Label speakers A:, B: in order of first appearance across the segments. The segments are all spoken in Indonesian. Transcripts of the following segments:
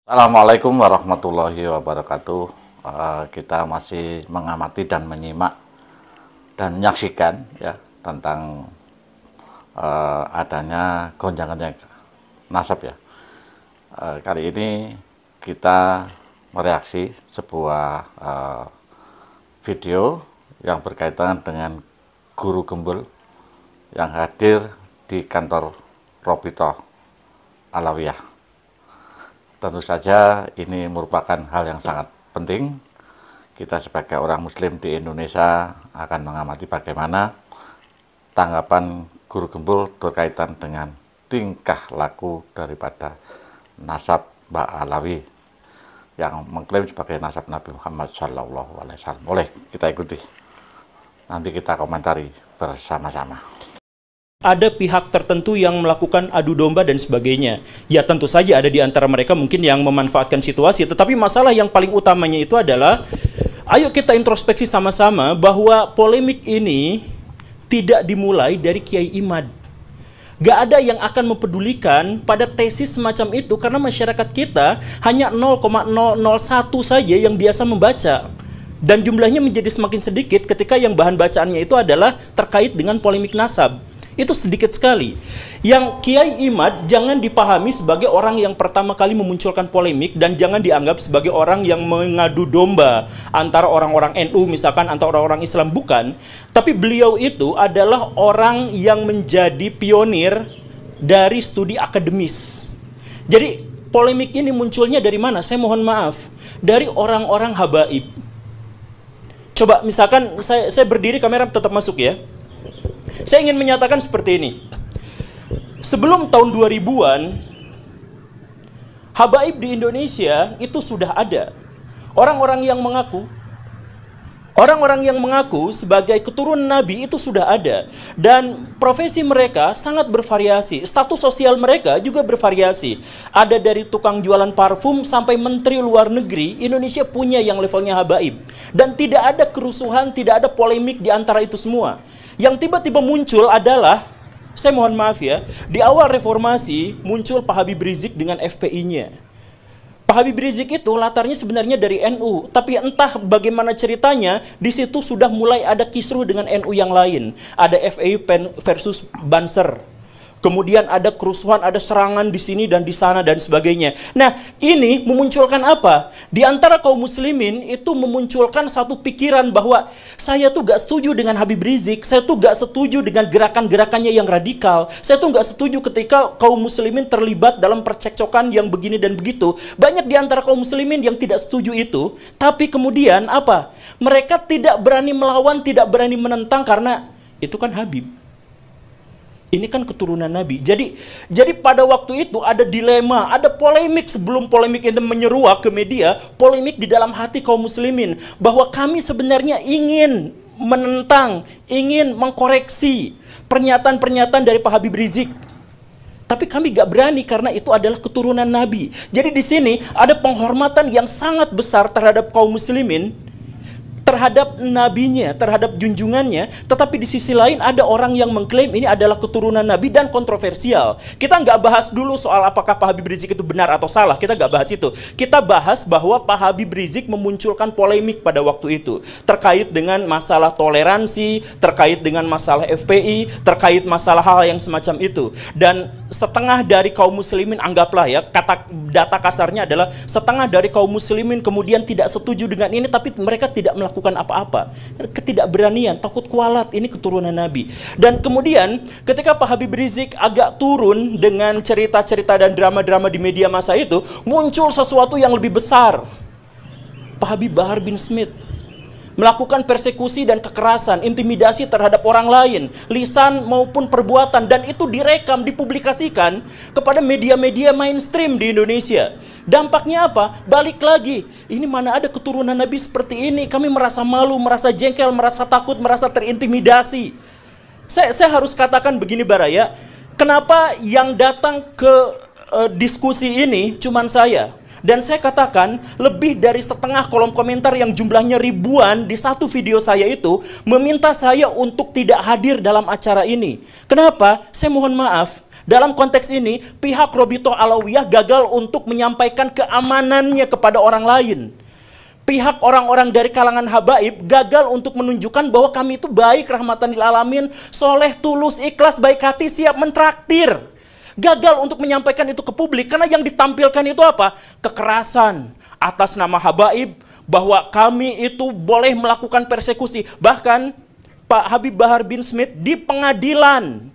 A: Assalamualaikum warahmatullahi wabarakatuh. Kita masih mengamati dan menyimak dan menyaksikan ya tentang adanya gonjangan nasab ya. Kali ini kita mereaksi sebuah video yang berkaitan dengan guru gembul yang hadir di kantor Robitoh Alawiyah. Tentu saja ini merupakan hal yang sangat penting. Kita sebagai orang muslim di Indonesia akan mengamati bagaimana tanggapan guru gembul berkaitan dengan tingkah laku daripada nasab Mbak Alawi yang mengklaim sebagai nasab Nabi Muhammad SAW. Boleh kita ikuti. Nanti kita komentari bersama-sama.
B: Ada pihak tertentu yang melakukan adu domba dan sebagainya. Ya tentu saja ada di antara mereka mungkin yang memanfaatkan situasi. Tetapi masalah yang paling utamanya itu adalah, ayo kita introspeksi sama-sama bahwa polemik ini tidak dimulai dari Kiai Imad. Gak ada yang akan mempedulikan pada tesis semacam itu karena masyarakat kita hanya 0,001 saja yang biasa membaca. Dan jumlahnya menjadi semakin sedikit ketika yang bahan bacaannya itu adalah terkait dengan polemik nasab. Itu sedikit sekali. Yang Kiai Imad jangan dipahami sebagai orang yang pertama kali memunculkan polemik dan jangan dianggap sebagai orang yang mengadu domba antara orang-orang NU misalkan antara orang-orang Islam, bukan. Tapi beliau itu adalah orang yang menjadi pionir dari studi akademis. Jadi polemik ini munculnya dari mana? Saya mohon maaf, dari orang-orang habaib. Coba misalkan saya berdiri, kamera tetap masuk ya. Saya ingin menyatakan seperti ini. Sebelum tahun 2000-an, habaib di Indonesia itu sudah ada. Orang-orang yang mengaku sebagai keturunan Nabi itu sudah ada. Dan profesi mereka sangat bervariasi. Status sosial mereka juga bervariasi. Ada dari tukang jualan parfum sampai menteri luar negeri, Indonesia punya yang levelnya habaib. Dan tidak ada kerusuhan, tidak ada polemik di antara itu semua. Yang tiba-tiba muncul adalah, saya mohon maaf ya, di awal reformasi muncul Pak Habib Rizik dengan FPI-nya. Pak Habib Rizik itu latarnya sebenarnya dari NU, tapi entah bagaimana ceritanya, di situ sudah mulai ada kisruh dengan NU yang lain. Ada FPI versus Banser. Kemudian ada kerusuhan, ada serangan di sini dan di sana dan sebagainya. Nah, ini memunculkan apa? Di antara kaum muslimin itu memunculkan satu pikiran bahwa saya tuh gak setuju dengan Habib Rizik, saya tuh gak setuju dengan gerakan-gerakannya yang radikal, saya tuh gak setuju ketika kaum muslimin terlibat dalam percekcokan yang begini dan begitu. Banyak di antara kaum muslimin yang tidak setuju itu, tapi kemudian apa? Mereka tidak berani melawan, tidak berani menentang karena itu kan Habib. Ini kan keturunan Nabi. Jadi pada waktu itu ada dilema, ada polemik sebelum polemik itu menyeruak ke media, polemik di dalam hati kaum muslimin bahwa kami sebenarnya ingin menentang, ingin mengkoreksi pernyataan-pernyataan dari Pak Habib Rizik. Tapi kami gak berani karena itu adalah keturunan Nabi. Jadi di sini ada penghormatan yang sangat besar terhadap kaum muslimin, terhadap nabinya, terhadap junjungannya, tetapi di sisi lain ada orang yang mengklaim ini adalah keturunan Nabi dan kontroversial. Kita nggak bahas dulu soal apakah Pak Habib Rizik itu benar atau salah, kita nggak bahas itu. Kita bahas bahwa Pak Habib Rizik memunculkan polemik pada waktu itu, terkait dengan masalah toleransi, terkait dengan masalah FPI, terkait masalah hal yang semacam itu. Dan setengah dari kaum muslimin, anggaplah ya, data kasarnya adalah setengah dari kaum muslimin kemudian tidak setuju dengan ini, tapi mereka tidak melakukan apa-apa. Ketidakberanian, takut kualat, ini keturunan Nabi. Dan kemudian ketika Pak Habib Rizik agak turun dengan cerita-cerita dan drama-drama di media massa itu, muncul sesuatu yang lebih besar. Pak Habib Bahar bin Smith melakukan persekusi dan kekerasan, intimidasi terhadap orang lain, lisan maupun perbuatan, dan itu direkam, dipublikasikan kepada media-media mainstream di Indonesia. Dampaknya apa? Balik lagi, ini mana ada keturunan Nabi seperti ini, kami merasa malu, merasa jengkel, merasa takut, merasa terintimidasi. Saya harus katakan begini Baraya, kenapa yang datang ke diskusi ini cuman saya? Dan saya katakan, lebih dari setengah kolom komentar yang jumlahnya ribuan di satu video saya itu meminta saya untuk tidak hadir dalam acara ini. Kenapa? Saya mohon maaf. Dalam konteks ini, pihak Robitoh Alawiyah gagal untuk menyampaikan keamanannya kepada orang lain. Pihak orang-orang dari kalangan habaib gagal untuk menunjukkan bahwa kami itu baik, rahmatan lil alamin, soleh, tulus, ikhlas, baik hati, siap mentraktir. Gagal untuk menyampaikan itu ke publik karena yang ditampilkan itu apa? Kekerasan atas nama habaib, bahwa kami itu boleh melakukan persekusi. Bahkan Pak Habib Bahar bin Smith di pengadilan,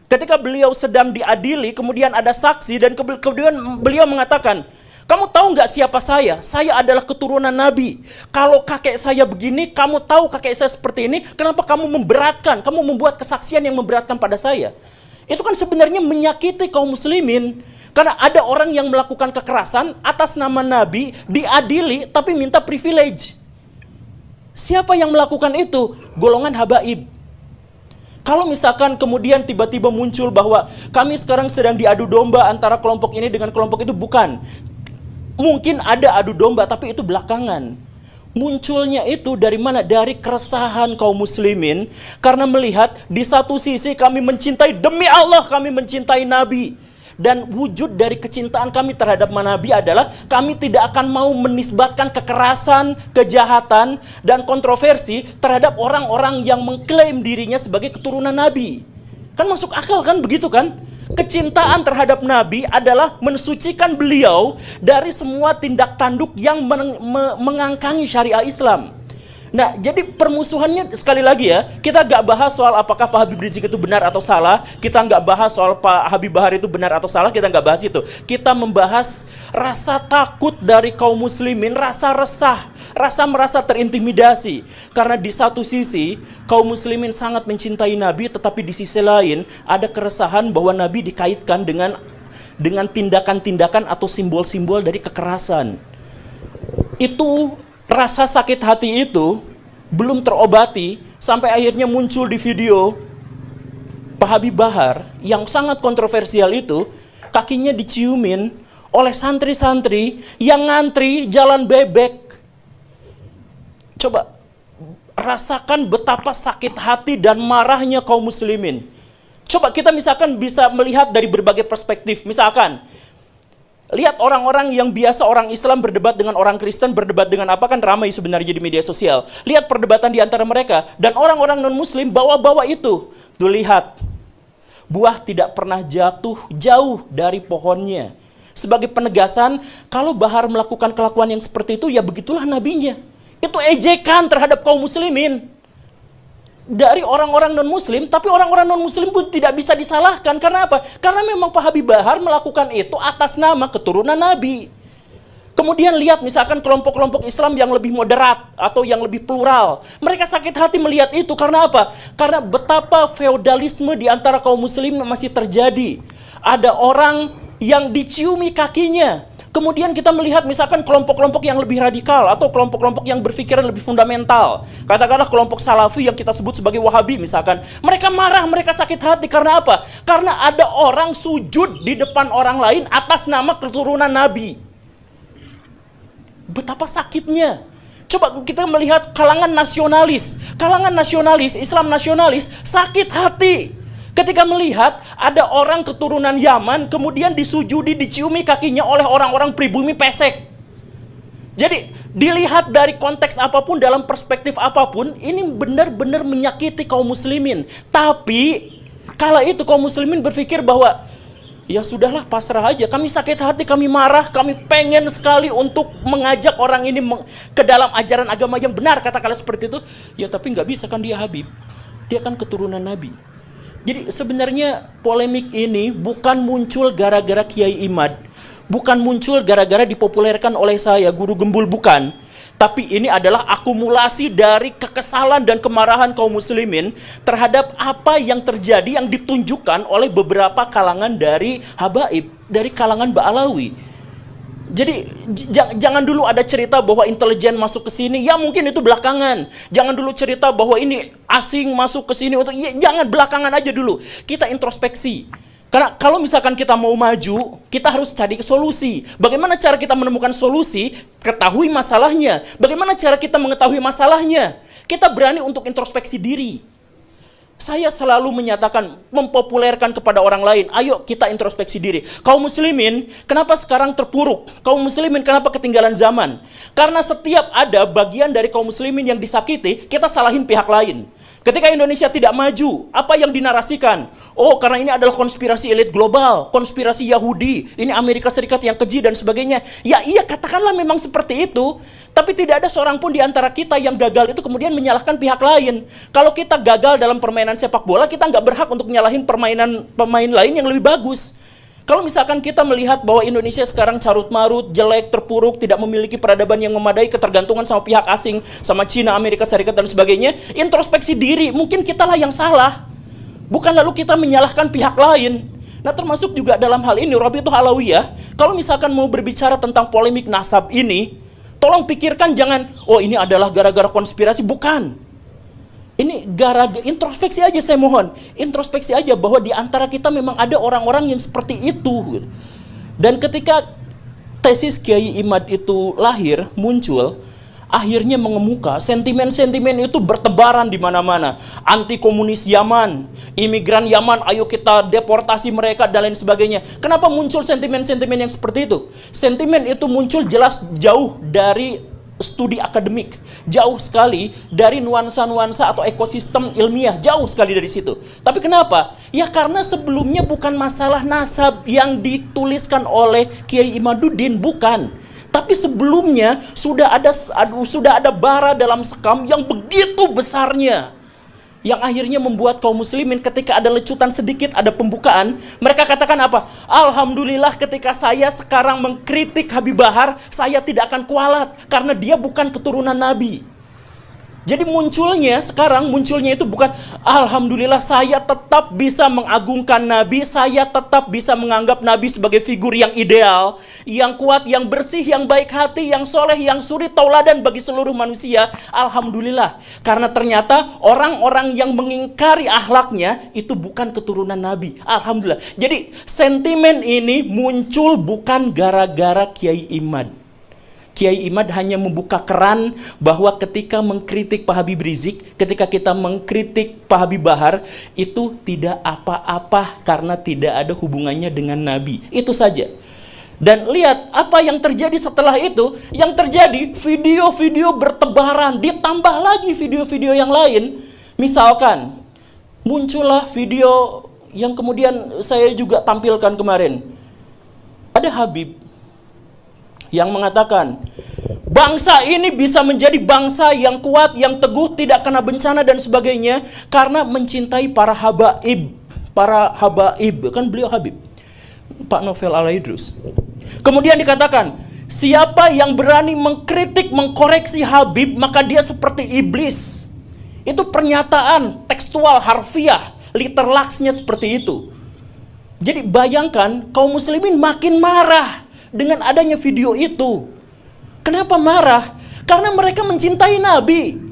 B: ketika beliau sedang diadili, kemudian ada saksi dan kemudian beliau mengatakan, kamu tahu nggak siapa saya? Saya adalah keturunan Nabi. Kalau kakek saya begini, kamu tahu kakek saya seperti ini, kenapa kamu memberatkan? Kamu membuat kesaksian yang memberatkan pada saya. Itu kan sebenarnya menyakiti kaum muslimin. Karena ada orang yang melakukan kekerasan atas nama Nabi, diadili, tapi minta privilege. Siapa yang melakukan itu? Golongan habaib. Kalau misalkan kemudian tiba-tiba muncul bahwa kami sekarang sedang diadu domba antara kelompok ini dengan kelompok itu, bukan. Mungkin ada adu domba, tapi itu belakangan. Munculnya itu dari mana? Dari keresahan kaum muslimin, karena melihat di satu sisi kami mencintai, demi Allah kami mencintai Nabi. Dan wujud dari kecintaan kami terhadap Nabi adalah kami tidak akan mau menisbatkan kekerasan, kejahatan, dan kontroversi terhadap orang-orang yang mengklaim dirinya sebagai keturunan Nabi. Kan masuk akal kan, begitu kan? Kecintaan terhadap Nabi adalah mensucikan beliau dari semua tindak tanduk yang mengangkangi syariah Islam. Nah, jadi permusuhannya sekali lagi ya, kita nggak bahas soal apakah Pak Habib Rizik itu benar atau salah, kita nggak bahas soal Pak Habib Bahar itu benar atau salah, kita nggak bahas itu. Kita membahas rasa takut dari kaum muslimin, rasa resah, rasa merasa terintimidasi. Karena di satu sisi, kaum muslimin sangat mencintai Nabi, tetapi di sisi lain ada keresahan bahwa Nabi dikaitkan dengan tindakan-tindakan atau simbol-simbol dari kekerasan. Itu rasa sakit hati itu belum terobati sampai akhirnya muncul di video Pak Habib Bahar yang sangat kontroversial itu, kakinya diciumin oleh santri-santri yang ngantri jalan bebek. Coba rasakan betapa sakit hati dan marahnya kaum muslimin. Coba kita misalkan bisa melihat dari berbagai perspektif. Misalkan lihat orang-orang yang biasa orang Islam berdebat dengan orang Kristen, berdebat dengan apa, kan ramai sebenarnya di media sosial. Lihat perdebatan di antara mereka. Dan orang-orang non-muslim bawa-bawa itu. Tuh lihat, buah tidak pernah jatuh jauh dari pohonnya. Sebagai penegasan, kalau Bahar melakukan kelakuan yang seperti itu, ya begitulah nabinya. Itu ejekan terhadap kaum muslimin. Dari orang-orang non-muslim, tapi orang-orang non-muslim pun tidak bisa disalahkan. Karena apa? Karena memang Pak Habib Bahar melakukan itu atas nama keturunan Nabi. Kemudian lihat misalkan kelompok-kelompok Islam yang lebih moderat atau yang lebih plural. Mereka sakit hati melihat itu. Karena apa? Karena betapa feodalisme di antara kaum muslim masih terjadi. Ada orang yang diciumi kakinya. Kemudian kita melihat misalkan kelompok-kelompok yang lebih radikal atau kelompok-kelompok yang berpikiran lebih fundamental. Katakanlah kelompok salafi yang kita sebut sebagai wahabi misalkan. Mereka marah, mereka sakit hati karena apa? Karena ada orang sujud di depan orang lain atas nama keturunan Nabi. Betapa sakitnya. Coba kita melihat kalangan nasionalis. Kalangan nasionalis, Islam nasionalis sakit hati ketika melihat ada orang keturunan Yaman kemudian disujudi, diciumi kakinya oleh orang-orang pribumi pesek. Jadi dilihat dari konteks apapun, dalam perspektif apapun, ini benar-benar menyakiti kaum muslimin. Tapi kala itu kaum muslimin berpikir bahwa ya sudahlah, pasrah aja. Kami sakit hati, kami marah, kami pengen sekali untuk mengajak orang ini ke dalam ajaran agama yang benar, katakanlah seperti itu. Ya tapi nggak bisa kan, dia Habib, dia kan keturunan Nabi. Jadi sebenarnya polemik ini bukan muncul gara-gara Kiai Imad, bukan muncul gara-gara dipopulerkan oleh saya, Guru Gembul, bukan. Tapi ini adalah akumulasi dari kekesalan dan kemarahan kaum muslimin terhadap apa yang terjadi yang ditunjukkan oleh beberapa kalangan dari habaib, dari kalangan Ba'alawi. Jadi jangan dulu ada cerita bahwa intelijen masuk ke sini, ya mungkin itu belakangan. Jangan dulu cerita bahwa ini asing masuk ke sini, ya, jangan, belakangan aja dulu. Kita introspeksi. Karena kalau misalkan kita mau maju, kita harus cari solusi. Bagaimana cara kita menemukan solusi? Ketahui masalahnya. Bagaimana cara kita mengetahui masalahnya? Kita berani untuk introspeksi diri. Saya selalu menyatakan, mempopulerkan kepada orang lain, ayo kita introspeksi diri. Kaum muslimin, kenapa sekarang terpuruk? Kaum muslimin, kenapa ketinggalan zaman? Karena setiap ada bagian dari kaum muslimin yang disakiti, kita salahin pihak lain. Ketika Indonesia tidak maju, apa yang dinarasikan? Oh, karena ini adalah konspirasi elit global, konspirasi Yahudi, ini Amerika Serikat yang keji dan sebagainya. Ya iya, katakanlah memang seperti itu. Tapi tidak ada seorang pun di antara kita yang gagal itu kemudian menyalahkan pihak lain. Kalau kita gagal dalam permainan sepak bola, kita nggak berhak untuk menyalahin pemain lain yang lebih bagus. Kalau misalkan kita melihat bahwa Indonesia sekarang carut-marut, jelek, terpuruk, tidak memiliki peradaban yang memadai, ketergantungan sama pihak asing, sama Cina, Amerika Serikat, dan sebagainya, introspeksi diri, mungkin kitalah yang salah. Bukan lalu kita menyalahkan pihak lain. Nah, termasuk juga dalam hal ini, Rabithah Alawiyah, kalau misalkan mau berbicara tentang polemik nasab ini, tolong pikirkan jangan, oh ini adalah gara-gara konspirasi, bukan. Ini gara-gara introspeksi aja, saya mohon. Introspeksi aja bahwa di antara kita memang ada orang-orang yang seperti itu. Dan ketika tesis Kiai Imad itu lahir, muncul, akhirnya mengemuka, sentimen-sentimen itu bertebaran di mana-mana. Anti komunis Yaman, imigran Yaman, ayo kita deportasi mereka dan lain sebagainya. Kenapa muncul sentimen-sentimen yang seperti itu? Sentimen itu muncul jelas jauh dari studi akademik, jauh sekali dari nuansa-nuansa atau ekosistem ilmiah, jauh sekali dari situ. Tapi kenapa? Ya karena sebelumnya bukan masalah nasab yang dituliskan oleh Kiai Imaduddin, bukan. Tapi sebelumnya sudah ada bara dalam sekam yang begitu besarnya, yang akhirnya membuat kaum muslimin ketika ada lecutan sedikit, ada pembukaan, mereka katakan apa? Alhamdulillah ketika saya sekarang mengkritik Habib Bahar, saya tidak akan kualat karena dia bukan keturunan Nabi. Jadi munculnya itu bukan alhamdulillah saya tetap bisa mengagungkan Nabi, saya tetap bisa menganggap Nabi sebagai figur yang ideal, yang kuat, yang bersih, yang baik hati, yang soleh, yang suri, tauladan bagi seluruh manusia. Alhamdulillah, karena ternyata orang-orang yang mengingkari akhlaknya itu bukan keturunan Nabi. Alhamdulillah. Jadi sentimen ini muncul bukan gara-gara Kiai Imad. Kiai Imad hanya membuka keran bahwa ketika mengkritik Pak Habib Rizik, ketika kita mengkritik Pak Habib Bahar, itu tidak apa-apa karena tidak ada hubungannya dengan Nabi. Itu saja. Dan lihat apa yang terjadi setelah itu. Yang terjadi, video-video bertebaran, ditambah lagi video-video yang lain. Misalkan, muncullah video yang kemudian saya juga tampilkan kemarin. Ada Habib yang mengatakan bangsa ini bisa menjadi bangsa yang kuat, yang teguh, tidak kena bencana dan sebagainya karena mencintai para habaib. Para habaib, kan beliau Habib, Pak Novel Al-Idrus. Kemudian dikatakan, siapa yang berani mengkritik, mengkoreksi Habib, maka dia seperti iblis. Itu pernyataan tekstual, harfiah, literlaksnya seperti itu. Jadi bayangkan kaum muslimin makin marah dengan adanya video itu. Kenapa marah? Karena mereka mencintai Nabi.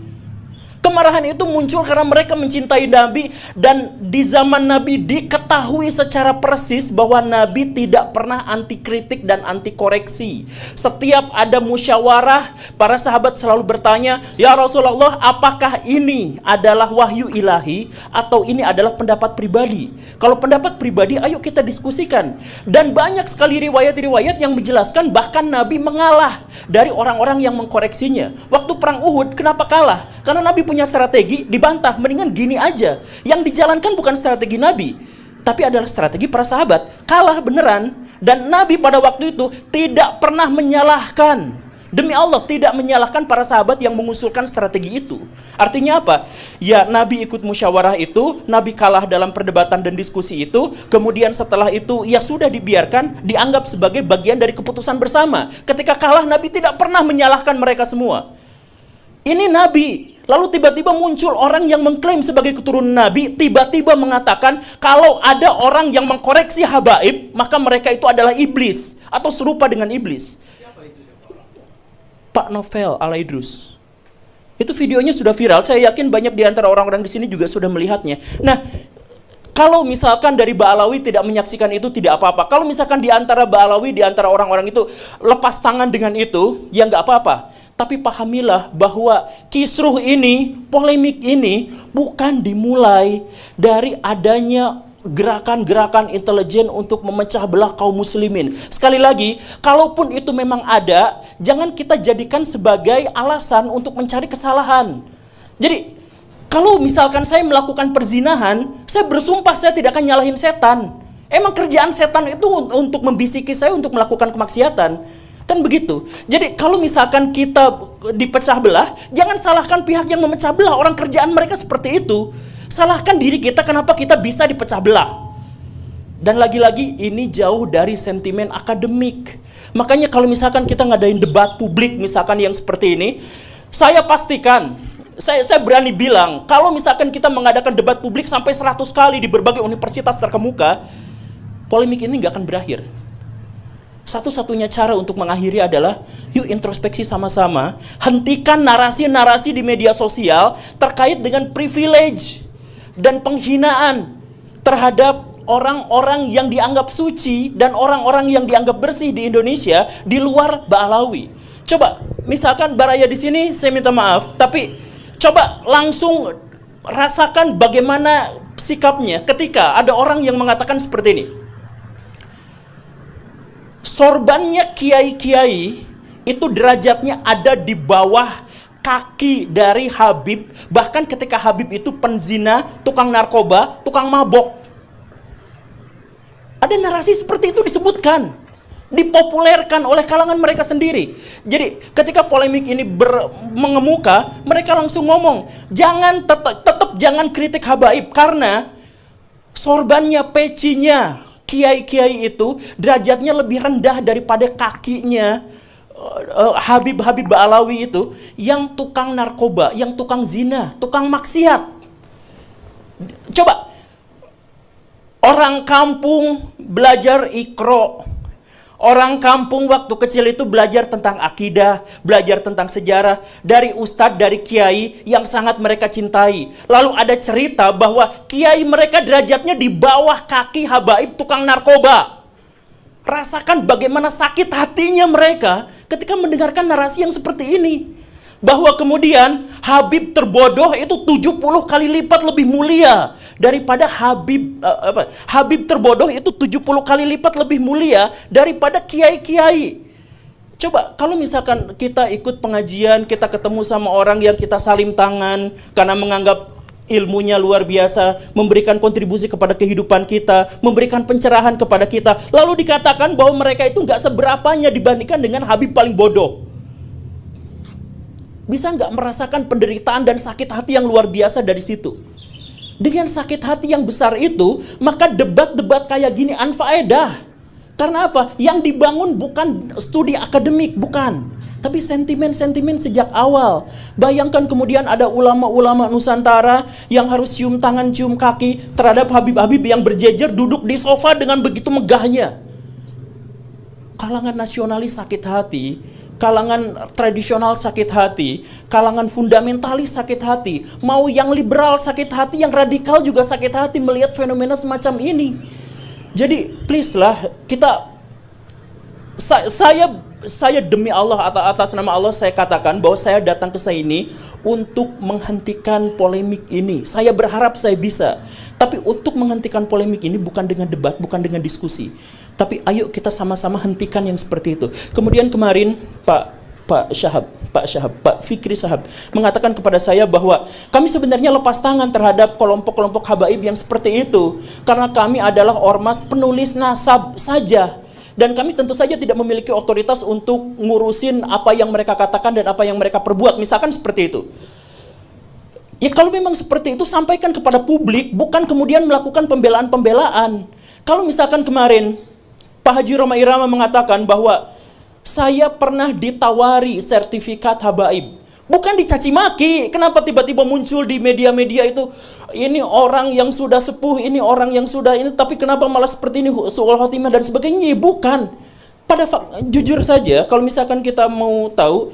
B: Kemarahan itu muncul karena mereka mencintai Nabi, dan di zaman Nabi diketahui secara persis bahwa Nabi tidak pernah anti kritik dan anti koreksi. Setiap ada musyawarah, para sahabat selalu bertanya, "Ya Rasulullah, apakah ini adalah wahyu ilahi atau ini adalah pendapat pribadi?" Kalau pendapat pribadi, ayo kita diskusikan. Dan banyak sekali riwayat-riwayat yang menjelaskan bahkan Nabi mengalah dari orang-orang yang mengkoreksinya. Waktu perang Uhud, kenapa kalah? Karena Nabi punya strategi, dibantah, mendingan gini aja. Yang dijalankan bukan strategi Nabi, tapi adalah strategi para sahabat. Kalah beneran. Dan Nabi pada waktu itu tidak pernah menyalahkan. Demi Allah, tidak menyalahkan para sahabat yang mengusulkan strategi itu. Artinya apa? Ya, Nabi ikut musyawarah itu, Nabi kalah dalam perdebatan dan diskusi itu, kemudian setelah itu, ya sudah dibiarkan, dianggap sebagai bagian dari keputusan bersama. Ketika kalah, Nabi tidak pernah menyalahkan mereka semua. Ini Nabi. Lalu tiba-tiba muncul orang yang mengklaim sebagai keturunan Nabi, tiba-tiba mengatakan kalau ada orang yang mengkoreksi habaib, maka mereka itu adalah iblis atau serupa dengan iblis. Pak Novel Al-Idrus. Itu videonya sudah viral. Saya yakin banyak di antara orang-orang di sini juga sudah melihatnya. Nah, Kalau misalkan dari Ba'alawi tidak menyaksikan itu, tidak apa-apa. Kalau misalkan di antara Ba'alawi, di antara orang-orang itu lepas tangan dengan itu, ya nggak apa-apa. Tapi pahamilah bahwa kisruh ini, polemik ini bukan dimulai dari adanya gerakan-gerakan intelijen untuk memecah belah kaum muslimin. Sekali lagi, kalaupun itu memang ada, jangan kita jadikan sebagai alasan untuk mencari kesalahan. Jadi, kalau misalkan saya melakukan perzinahan, saya bersumpah saya tidak akan nyalahin setan. Emang kerjaan setan itu untuk membisiki saya untuk melakukan kemaksiatan. Kan begitu. Jadi kalau misalkan kita dipecah belah, jangan salahkan pihak yang memecah belah. Orang kerjaan mereka seperti itu. Salahkan diri kita kenapa kita bisa dipecah belah. Dan lagi-lagi ini jauh dari sentimen akademik. Makanya kalau misalkan kita ngadain debat publik misalkan yang seperti ini, saya pastikan, saya berani bilang, kalau misalkan kita mengadakan debat publik sampai 100 kali di berbagai universitas terkemuka, polemik ini nggak akan berakhir. Satu-satunya cara untuk mengakhiri adalah, yuk introspeksi sama-sama, hentikan narasi-narasi di media sosial terkait dengan privilege dan penghinaan terhadap orang-orang yang dianggap suci dan orang-orang yang dianggap bersih di Indonesia di luar Ba'alawi. Coba, misalkan Baraya di sini, saya minta maaf, tapi coba langsung rasakan bagaimana sikapnya ketika ada orang yang mengatakan seperti ini. Sorbannya kiai-kiai itu derajatnya ada di bawah kaki dari Habib. Bahkan ketika Habib itu penzina, tukang narkoba, tukang mabok. Ada narasi seperti itu disebutkan, dipopulerkan oleh kalangan mereka sendiri. Jadi ketika polemik ini mengemuka, mereka langsung ngomong, jangan tetap jangan kritik habaib karena sorbannya, pecinya kiai-kiai itu derajatnya lebih rendah daripada kakinya Habib-Habib Ba'alawi itu yang tukang narkoba, yang tukang zina, tukang maksiat. Coba orang kampung belajar Iqra. Orang kampung waktu kecil itu belajar tentang akidah, belajar tentang sejarah dari ustadz, dari kiai yang sangat mereka cintai. Lalu ada cerita bahwa kiai mereka derajatnya di bawah kaki habaib tukang narkoba. Rasakan bagaimana sakit hatinya mereka ketika mendengarkan narasi yang seperti ini. Bahwa kemudian Habib terbodoh itu 70 kali lipat lebih mulia daripada Habib terbodoh itu 70 kali lipat lebih mulia daripada kiai-kiai. Coba kalau misalkan kita ikut pengajian, kita ketemu sama orang yang kita salim tangan karena menganggap ilmunya luar biasa, memberikan kontribusi kepada kehidupan kita, memberikan pencerahan kepada kita, lalu dikatakan bahwa mereka itu nggak seberapanya dibandingkan dengan Habib paling bodoh. Bisa nggak merasakan penderitaan dan sakit hati yang luar biasa dari situ? Dengan sakit hati yang besar itu, maka debat-debat kayak gini anfaedah. Karena apa? Yang dibangun bukan studi akademik, bukan. Tapi sentimen-sentimen sejak awal. Bayangkan kemudian ada ulama-ulama Nusantara yang harus cium tangan, cium kaki terhadap Habib-Habib yang berjejer duduk di sofa dengan begitu megahnya. Kalangan nasionalis sakit hati, kalangan tradisional sakit hati, kalangan fundamentalis sakit hati, mau yang liberal sakit hati, yang radikal juga sakit hati melihat fenomena semacam ini. Jadi please lah, saya demi Allah, atas nama Allah saya katakan bahwa saya datang ke sini untuk menghentikan polemik ini. Saya berharap saya bisa. Tapi untuk menghentikan polemik ini bukan dengan debat, bukan dengan diskusi. Tapi ayo kita sama-sama hentikan yang seperti itu. Kemudian kemarin Pak Fikri Syahab mengatakan kepada saya bahwa kami sebenarnya lepas tangan terhadap kelompok-kelompok habaib yang seperti itu. Karena kami adalah ormas penulis nasab saja. Dan kami tentu saja tidak memiliki otoritas untuk ngurusin apa yang mereka katakan dan apa yang mereka perbuat. Misalkan seperti itu. Ya kalau memang seperti itu, sampaikan kepada publik, bukan kemudian melakukan pembelaan-pembelaan. Kalau misalkan kemarin Pak Haji Roma Irama mengatakan bahwa saya pernah ditawari sertifikat habaib. Bukan dicaci maki. Kenapa tiba-tiba muncul di media-media itu, ini orang yang sudah sepuh, ini orang yang sudah ini, tapi kenapa malah seperti ini, su'ul khotimah dan sebagainya. Bukan. Jujur saja, kalau misalkan kita mau tahu,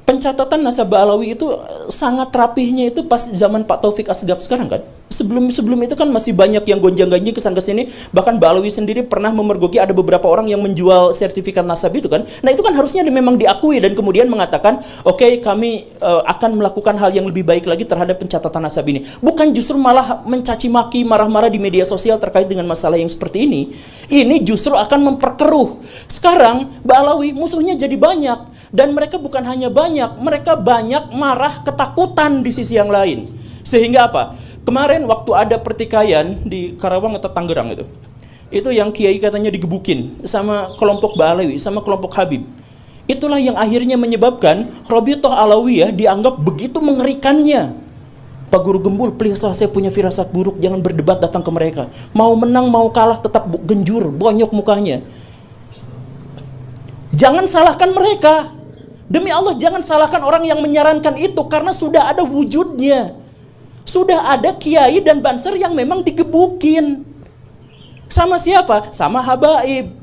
B: pencatatan nasab Ba'alawi itu sangat rapihnya itu pas zaman Pak Taufik Asgaf sekarang kan. sebelum itu kan masih banyak yang gonjang-ganjing kesana sini, bahkan Mbak Alawi sendiri pernah memergoki ada beberapa orang yang menjual sertifikat nasab itu kan. Nah, itu kan harusnya memang diakui dan kemudian mengatakan, "Oke, kami akan melakukan hal yang lebih baik lagi terhadap pencatatan nasab ini." Bukan justru malah mencaci maki, marah-marah di media sosial terkait dengan masalah yang seperti ini. Ini justru akan memperkeruh. Sekarang Mbak Alawi musuhnya jadi banyak, dan mereka bukan hanya banyak, mereka banyak marah ketakutan di sisi yang lain. Sehingga apa? Kemarin waktu ada pertikaian di Karawang atau Tangerang itu yang kiai katanya digebukin sama kelompok Balawi, sama kelompok Habib. Itulah yang akhirnya menyebabkan Robitoh Alawiyah dianggap begitu mengerikannya. Pak Guru Gembul, please lah, saya punya firasat buruk, jangan berdebat datang ke mereka. Mau menang, mau kalah, tetap genjur, bonyok mukanya. Jangan salahkan mereka. Demi Allah, jangan salahkan orang yang menyarankan itu, karena sudah ada wujudnya. Sudah ada kiai dan banser yang memang digebukin. Sama siapa? Sama habaib.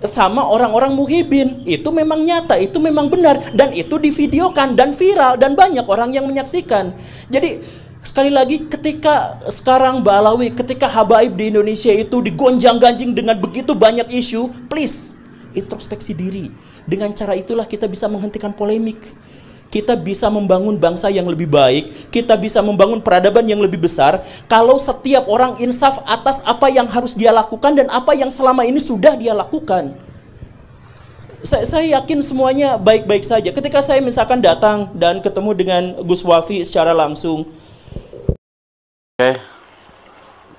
B: Sama orang-orang muhibin. Itu memang nyata, itu memang benar. Dan itu divideokan dan viral dan banyak orang yang menyaksikan. Jadi sekali lagi, ketika sekarang Mbak Alawi, ketika habaib di Indonesia itu digonjang-ganjing dengan begitu banyak isu, please introspeksi diri. Dengan cara itulah kita bisa menghentikan polemik. Kita bisa membangun bangsa yang lebih baik, kita bisa membangun peradaban yang lebih besar kalau setiap orang insaf atas apa yang harus dia lakukan dan apa yang selama ini sudah dia lakukan. Saya yakin semuanya baik-baik saja. Ketika saya misalkan datang dan ketemu dengan Gus Wafi secara langsung.
A: Oke,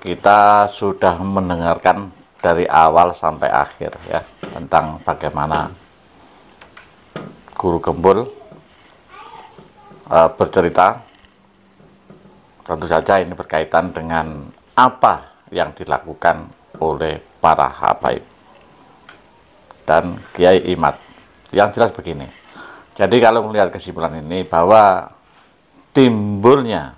A: kita sudah mendengarkan dari awal sampai akhir ya tentang bagaimana Guru Gembul bercerita. Tentu saja ini berkaitan dengan apa yang dilakukan oleh para habaib dan Kiai Imad. Yang jelas begini, jadi kalau melihat kesimpulan ini bahwa timbulnya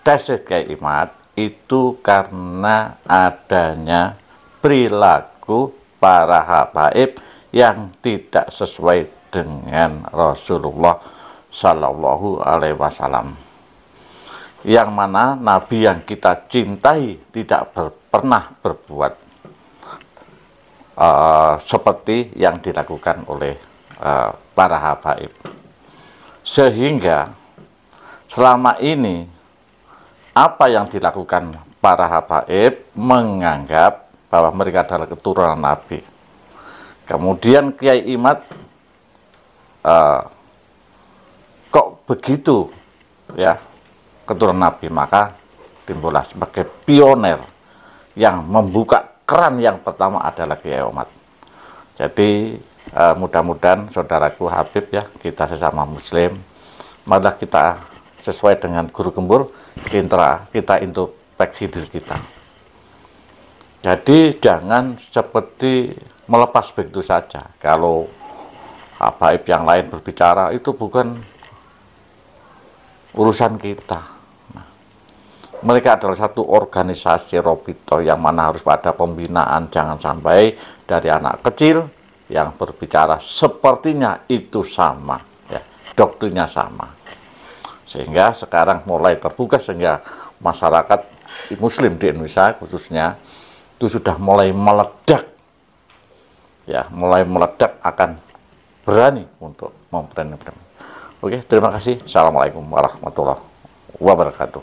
A: tesis Kiai Imad itu karena adanya perilaku para habaib yang tidak sesuai dengan Rasulullah Sallallahu Alaihi Wasallam, yang mana Nabi yang kita cintai tidak pernah berbuat seperti yang dilakukan oleh para habaib. Sehingga selama ini apa yang dilakukan para habaib menganggap bahwa mereka adalah keturunan Nabi. Kemudian Kiai Imad kok begitu ya keturunan Nabi, maka timbullah sebagai pioner yang membuka keran yang pertama adalah Kiai Imad. Jadi mudah-mudahan saudaraku Habib ya, kita sesama muslim, marilah kita sesuai dengan Guru Gembul, kita introspeksi diri kita. Jadi jangan seperti melepas begitu saja. Kalau habaib yang lain berbicara, itu bukan urusan kita. Nah, mereka adalah satu organisasi Robitoh yang mana harus pada pembinaan, jangan sampai dari anak kecil yang berbicara sepertinya itu sama, ya, doktrinnya sama. Sehingga sekarang mulai terbuka, sehingga masyarakat muslim di Indonesia khususnya itu sudah mulai meledak, ya, mulai meledak akan berani untuk memberani. Oke, terima kasih. Assalamualaikum warahmatullahi wabarakatuh.